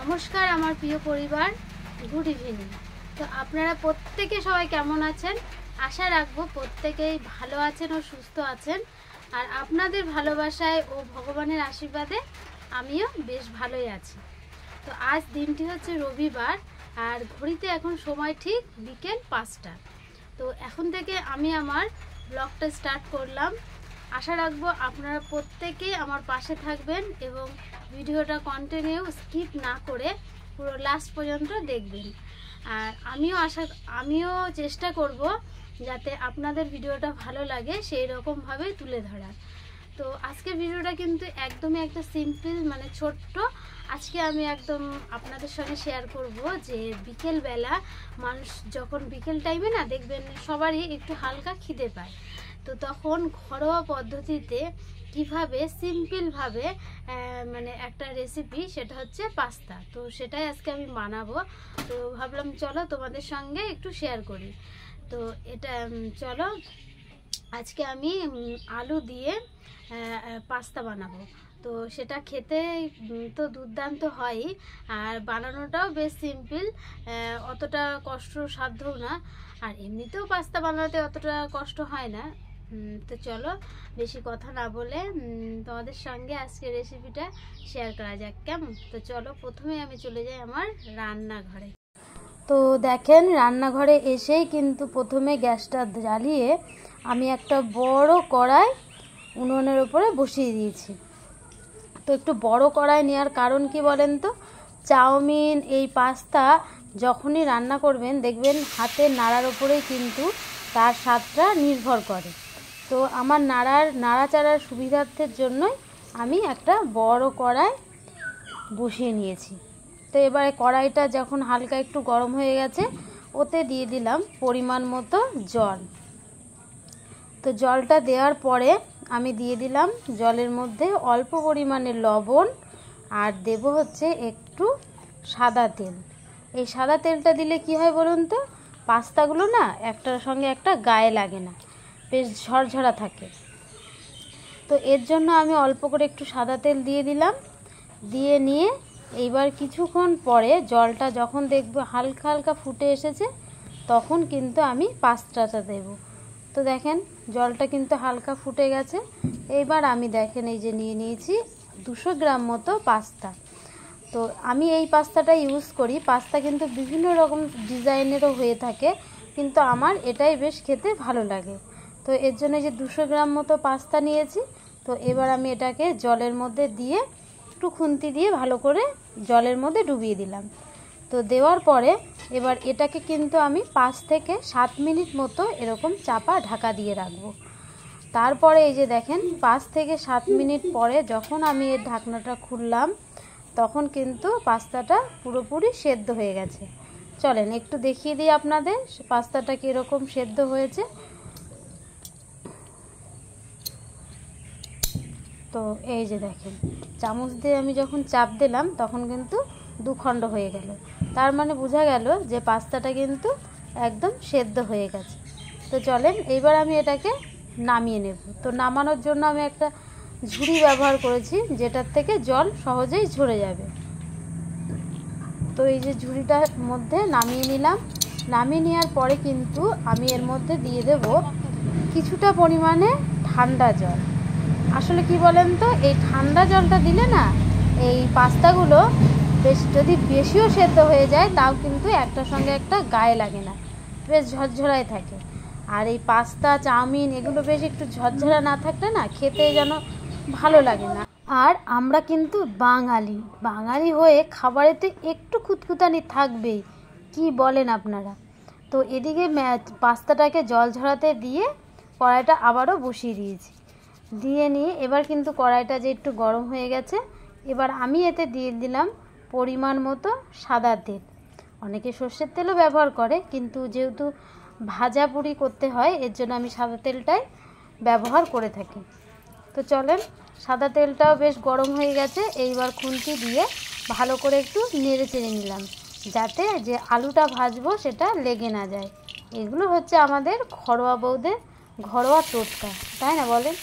নমস্কার আমার প্রিয় পরিবার, গুড ইভিনিং। তো আপনারা প্রত্যেকে সবাই কেমন আছেন? আশা রাখবো প্রত্যেকেই ভালো আছেন ও সুস্থ আছেন। আর আপনাদের ভালোবাসায় ও ভগবানের আশীর্বাদে আমিও বেশ ভালোই আছি। তো আজ দিনটি হচ্ছে রবিবার, আর ঘড়িতে এখন সময় ঠিক বিকেল 5টা। তো এখন থেকে আমি আমার ব্লগটা স্টার্ট করলাম। আশা রাখবো আপনারা প্রত্যেকেই আমার পাশে থাকবেন এবং ভিডিওটা কন্টিনিউ স্কিপ না করে পুরো লাস্ট পর্যন্ত দেখবেন। আর আমিও চেষ্টা করব যাতে আপনাদের ভিডিওটা ভালো লাগে সেই রকমভাবে তুলে ধরার। তো আজকের ভিডিওটা কিন্তু একদমই একটা সিম্পল মানে ছোট্ট। আজকে আমি একদম আপনাদের সঙ্গে শেয়ার করব যে বিকেলবেলা মানুষ যখন বিকেল টাইমে না দেখবেন সবারই একটু হালকা খিদে পায়, তো তখন ঘরোয়া পদ্ধতিতে কিভাবে সিম্পলভাবে মানে একটা রেসিপি, সেটা হচ্ছে পাস্তা। তো সেটাই আজকে আমি বানাবো। তো ভাবলাম চলো তোমাদের সঙ্গে একটু শেয়ার করি। তো এটা চলো আজকে আমি আলু দিয়ে পাস্তা বানাবো। তো সেটা খেতে তো দুর্দান্ত হয়ই, আর বানানোটাও বেশ সিম্পল, অতটা কষ্টসাধ্যও না। আর এমনিতেও পাস্তা বানাতে অতটা কষ্ট হয় না। তো চলো বেশি কথা না বলে তোমাদের সঙ্গে আজকে রেসিপিটা শেয়ার করা যাক, কেমন? তো চলো প্রথমে আমি চলে যাই আমার রান্নাঘরে। তো দেখেন রান্নাঘরে এসেই কিন্তু প্রথমে গ্যাসটা জ্বালিয়ে আমি একটা বড় কড়াই উনুনের উপরে বসিয়ে দিয়েছি। তো একটু বড় কড়াই নেওয়ার কারণ কি বলেন তো, চাউমিন এই পাস্তা যখনই রান্না করবেন দেখবেন হাতের নাড়ার উপরেই কিন্তু তার স্বাদটা নির্ভর করে। তো আমার নাড়াচাড়ার সুবিধার্থের জন্যই আমি একটা বড় কড়াই বসিয়ে নিয়েছি। তো এবারে কড়াইটা যখন হালকা একটু গরম হয়ে গেছে, ওতে দিয়ে দিলাম পরিমাণ মতো জল। তো জলটা দেওয়ার পরে আমি দিয়ে দিলাম জলের মধ্যে অল্প পরিমাণে লবণ, আর দেব হচ্ছে একটু সাদা তেল। এই সাদা তেলটা দিলে কি হয় বলুন তো, পাস্তাগুলো না একটার সঙ্গে একটা গায়ে লাগে না, বেশ ঝরঝরা থাকে। তো এর জন্য আমি অল্প করে একটু সাদা তেল দিয়ে দিলাম। দিয়ে নিয়ে এইবার কিছুক্ষণ পরে জলটা যখন দেখব হালকা হালকা ফুটে এসেছে, তখন কিন্তু আমি পাস্তাটা দেব। তো দেখেন জলটা কিন্তু হালকা ফুটে গেছে। এইবার আমি দেখেন এই যে নিয়ে নিয়েছি 200 গ্রাম মতো পাস্তা। তো আমি এই পাস্তাটা ইউজ করি। পাস্তা কিন্তু বিভিন্ন রকম ডিজাইনেরও হয়ে থাকে, কিন্তু আমার এটাই বেশ খেতে ভালো লাগে। তো এর জন্য যে 200 গ্রাম মতো পাস্তা নিয়েছি। তো এবার আমি এটাকে জলের মধ্যে দিয়ে একটু খুন্তি দিয়ে ভালো করে জলের মধ্যে ডুবিয়ে দিলাম। তো দেওয়ার পরে এবার এটাকে কিন্তু আমি 5 থেকে 7 মিনিট মতো এরকম চাপা ঢাকা দিয়ে রাখবো। তারপরে এই যে দেখেন 5 থেকে 7 মিনিট পরে যখন আমি এর ঢাকনাটা খুললাম, তখন কিন্তু পাস্তাটা পুরোপুরি সেদ্ধ হয়ে গেছে। চলেন একটু দেখিয়ে দিই আপনাদের পাস্তাটা কীরকম সেদ্ধ হয়েছে। তো এই যে দেখেন চামচ দিয়ে আমি যখন চাপ দিলাম তখন কিন্তু 2 খণ্ড হয়ে গেল। তার মানে বোঝা গেল যে পাস্তাটা কিন্তু একদম সেদ্ধ হয়ে গেছে। তো চলেন এইবার আমি এটাকে নামিয়ে নেব। তো নামানোর জন্য আমি একটা ঝুড়ি ব্যবহার করেছি, যেটার থেকে জল সহজেই ঝরে যাবে। তো এই যে ঝুড়িটার মধ্যে নামিয়ে নিলাম। নামিয়ে নেওয়ার পরে কিন্তু আমি এর মধ্যে দিয়ে দেব কিছুটা পরিমাণে ঠান্ডা জল। আসলে কি বলেন তো, এই ঠান্ডা জলটা দিলে না এই পাস্তাগুলো যদি বেশিও সেদ্ধ হয়ে যায় তাও কিন্তু একটার সঙ্গে একটা গায়ে লাগে না, বেশ ঝরঝরাই থাকে। আর এই পাস্তা চাউমিন এগুলো বেশ একটু ঝরঝরা না থাকলে না খেতে যেন ভালো লাগে না। আর আমরা কিন্তু বাঙালি হয়ে খাবারেতে একটু খুঁতখুঁতানি থাকবেই, কি বলেন আপনারা? তো এদিকে পাস্তাটাকে জল ঝরাতে দিয়ে কড়াইটা আবারও বসিয়ে দিয়েছি। দিয়ে নিয়ে এবার কিন্তু কড়াইটা যে একটু গরম হয়ে গেছে, এবার আমি এতে দিয়ে দিলাম পরিমাণ মতো সাদা তেল। অনেকে সর্ষের তেলও ব্যবহার করে, কিন্তু যেহেতু ভাজা পুরি করতে হয় এর জন্য আমি সাদা তেলটাই ব্যবহার করে থাকি। তো চলেন সাদা তেলটাও বেশ গরম হয়ে গেছে। এইবার খুন্তি দিয়ে ভালো করে একটু নেড়ে চেড়ে নিলাম, যাতে যে আলুটা ভাজবো সেটা লেগে না যায়। এগুলো হচ্ছে আমাদের ঘরোয়া বউদের ঘরোয়া টোটকা, তাই না বলেন?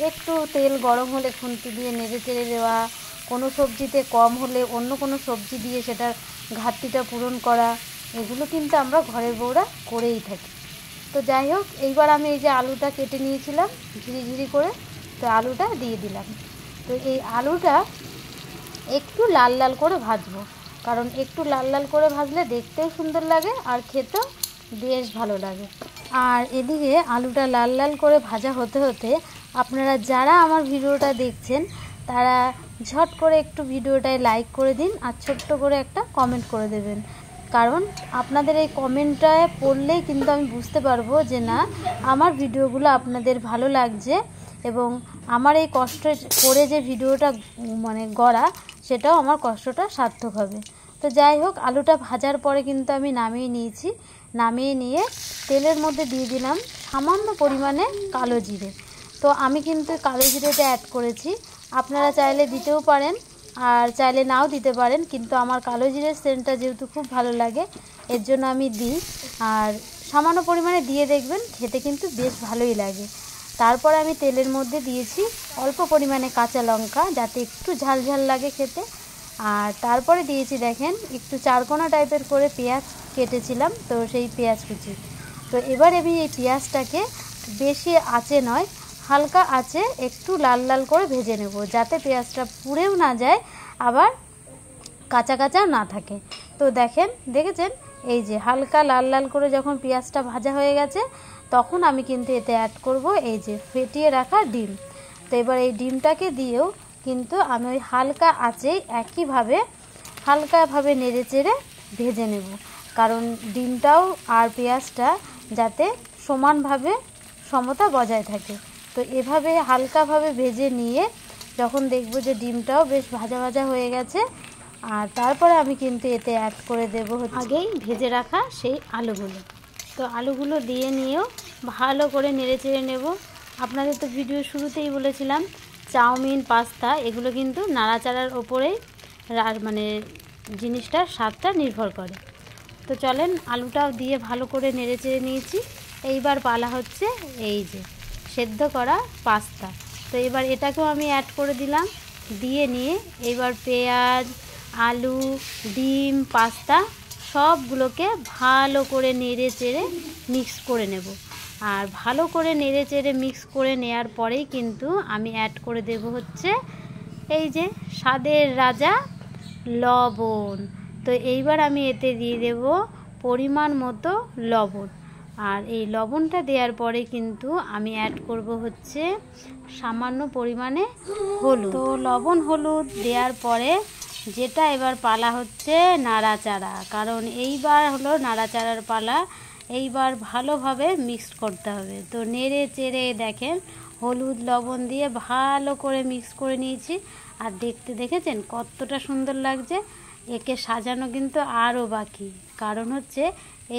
একটু তেল গরম হলে খুন্তি দিয়ে নেড়ে চেড়ে দেওয়া, কোনো সবজিতে কম হলে অন্য কোনো সবজি দিয়ে সেটার ঘাটতিটা পূরণ করা, এগুলো কিন্তু আমরা ঘরের বউরা করেই থাকি। তো যাই হোক, এইবার আমি এই যে আলুটা কেটে নিয়েছিলাম ঝিরি করে, তো আলুটা দিয়ে দিলাম। তো এই আলুটা একটু লাল লাল করে ভাজবো, কারণ একটু লাল লাল করে ভাজলে দেখতেও সুন্দর লাগে আর খেতেও বেশ ভালো লাগে। আর এদিকে আলুটা লাল লাল করে ভাজা হতে হতে আপনারা যারা আমার ভিডিওটা দেখছেন তারা ঝট করে একটু ভিডিওটায় লাইক করে দিন আর ছোট্ট করে একটা কমেন্ট করে দেবেন, কারণ আপনাদের এই কমেন্টটা পড়লেই কিন্তু আমি বুঝতে পারবো যে না, আমার ভিডিওগুলো আপনাদের ভালো লাগছে এবং আমার এই কষ্ট করে যে ভিডিওটা গড়া, সেটাও আমার কষ্টটা সার্থক হবে। তো যাই হোক, আলুটা ভাজার পরে কিন্তু আমি নামিয়ে নিয়েছি। নামিয়ে নিয়ে তেলের মধ্যে দিয়ে দিলাম সামান্য পরিমাণে কালো জিরে। তো আমি কিন্তু কালো জিরেটা অ্যাড করেছি, আপনারা চাইলে দিতেও পারেন আর চাইলে নাও দিতে পারেন, কিন্তু আমার কালো জিরের সেন্টটা যেহেতু খুব ভালো লাগে এর জন্য আমি দিই। আর সামান্য পরিমাণে দিয়ে দেখবেন, খেতে কিন্তু বেশ ভালোই লাগে। তারপর আমি তেলের মধ্যে দিয়েছি অল্প পরিমাণে কাঁচা লঙ্কা, যাতে একটু ঝাল ঝাল লাগে খেতে। আর তারপরে দিয়েছি দেখেন একটু চারকোনা টাইপের করে পেঁয়াজ কেটেছিলাম, তো সেই পেঁয়াজ কুচি। তো এবার আমি এই পেঁয়াজটাকে বেশি আঁচে নয়, হালকা আঁচে একটু লাল লাল করে ভেজে নেব, যাতে পেঁয়াজটা পুড়েও না যায় আবার কাঁচা কাঁচাও না থাকে। তো দেখেছেন এই যে হালকা লাল লাল করে যখন পেঁয়াজটা ভাজা হয়ে গেছে, তখন আমি কিন্তু এতে অ্যাড করব এই যে ফেটিয়ে রাখা ডিম। তো এবার এই ডিমটাকে দিয়েও কিন্তু আমি ওই হালকা আঁচেই হালকাভাবে নেড়ে চেড়ে ভেজে নেব, কারণ ডিমটাও আর পেঁয়াজটা যাতে সমানভাবে সমতা বজায় থাকে। তো এভাবে হালকাভাবে ভেজে নিয়ে যখন দেখব যে ডিমটাও বেশ ভাজা ভাজা হয়ে গেছে, আর তারপরে আমি কিন্তু এতে অ্যাড করে দেব আগেই ভেজে রাখা সেই আলুগুলো। তো আলুগুলো দিয়ে নিয়েও ভালো করে নেড়ে চেড়ে নেব। আপনাদের তো ভিডিও শুরুতেই বলেছিলাম, চাউমিন, পাস্তা এগুলো কিন্তু নাড়াচাড়ার ওপরেই জিনিসটার স্বাদটা নির্ভর করে। তো চলেন, আলুটাও দিয়ে ভালো করে নেড়ে চেড়ে নিয়েছি। এইবার পালা হচ্ছে এই যে সেদ্ধ করা পাস্তা। তো এবার এটাকেও আমি অ্যাড করে দিলাম, দিয়ে নিয়ে এবার পেঁয়াজ, আলু, ডিম, পাস্তা সবগুলোকে ভালো করে নেড়ে চেড়ে মিক্স করে নেব। আর ভালো করে নেড়ে চেড়ে মিক্স করে নেওয়ার পরেই কিন্তু আমি অ্যাড করে দেব হচ্ছে এই যে স্বাদের রাজা লবণ। তো এইবার আমি এতে দিয়ে দেব পরিমাণ মতো লবণ। আর এই লবণটা দেওয়ার পরে কিন্তু আমি অ্যাড করব হচ্ছে সামান্য পরিমাণে হলুদ। তো লবণ হলুদ দেওয়ার পরে যেটা এবার পালা হচ্ছে নাড়াচাড়া, কারণ এইবার হলো নাড়াচাড়ার পালা। এইবার ভালোভাবে মিক্স করতে হবে। তো নেড়ে চেড়ে দেখেন হলুদ লবণ দিয়ে ভালো করে মিক্স করে নিয়েছি। আর দেখতে দেখেছেন কতটা সুন্দর লাগছে। একে সাজানো কিন্তু আরও বাকি, কারণ হচ্ছে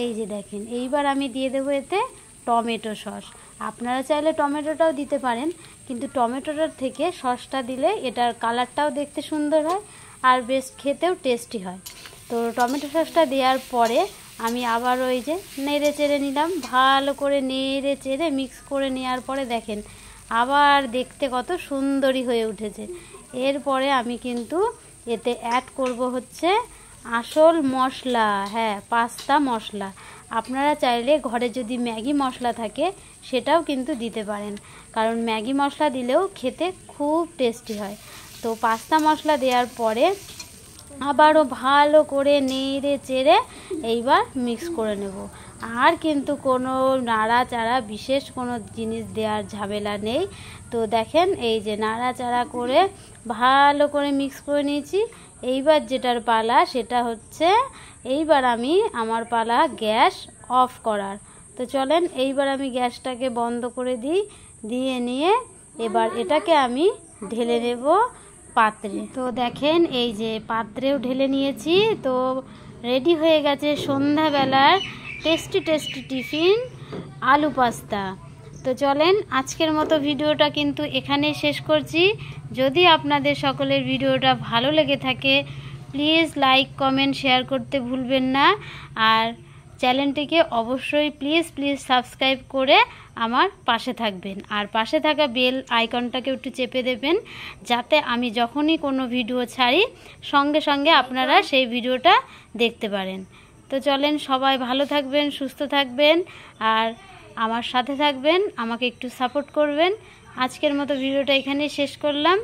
এই যে দেখেন এইবার আমি দিয়ে দেবো এতে টমেটো সস। আপনারা চাইলে টমেটোটাও দিতে পারেন, কিন্তু টমেটোটার থেকে সসটা দিলে এটার কালারটাও দেখতে সুন্দর হয় আর বেশ খেতেও টেস্টি হয়। তো টমেটো সসটা দেওয়ার পরে আমি আবার ওই যে নেড়ে চেড়ে নিলাম, ভালো করে নেড়ে চেড়ে মিক্স করে নেওয়ার পরে দেখেন আবার দেখতে কত সুন্দরই হয়ে উঠেছে। এরপরে আমি কিন্তু এতে অ্যাড করব হচ্ছে আসল মশলা, হ্যাঁ পাস্তা মশলা। আপনারা চাইলে ঘরে যদি ম্যাগি মশলা থাকে সেটাও কিন্তু দিতে পারেন, কারণ ম্যাগি মশলা দিলেও খেতে খুব টেস্টি হয়। তো পাস্তা মশলা দেওয়ার পরে আবারও ভালো করে নেড়ে চেড়ে এইবার মিক্স করে নেব। আর কিন্তু কোনো নাড়াচাড়া বিশেষ কোনো জিনিস দেওয়ার ঝামেলা নেই। তো দেখেন এই যে নাড়াচাড়া করে ভালো করে মিক্স করে নিয়েছি। এইবার যেটার পালা সেটা হচ্ছে এইবার আমার পালা গ্যাস অফ করার। তো চলেন এইবার আমি গ্যাসটাকে বন্ধ করে দিই, দিয়ে নিয়ে এবার এটাকে আমি ঢেলে নেব পাত্রে। তো দেখেন এই যে পাত্রেও ঢেলে নিয়েছি। তো রেডি হয়ে গেছে সন্ধ্যাবেলার টেস্টি টিফিন আলু পাস্তা। তো চলেন আজকের মতো ভিডিওটা কিন্তু এখানেই শেষ করছি। যদি আপনাদের সকলের ভিডিওটা ভালো লেগে থাকে প্লিজ লাইক, কমেন্ট, শেয়ার করতে ভুলবেন না। আর চ্যানেলটিকে অবশ্যই প্লিজ সাবস্ক্রাইব করে আমার পাশে থাকবেন। আর পাশে থাকা বেল আইকনটাকে একটু চেপে দেবেন, যাতে আমি যখনই কোনো ভিডিও ছাড়ি সঙ্গে সঙ্গে আপনারা সেই ভিডিওটা দেখতে পারেন। তো চলেন, সবাই ভালো থাকবেন, সুস্থ থাকবেন, আর আমার সাথে থাকবেন, আমাকে একটু সাপোর্ট করবেন। আজকের মতো ভিডিওটা এখানেই শেষ করলাম।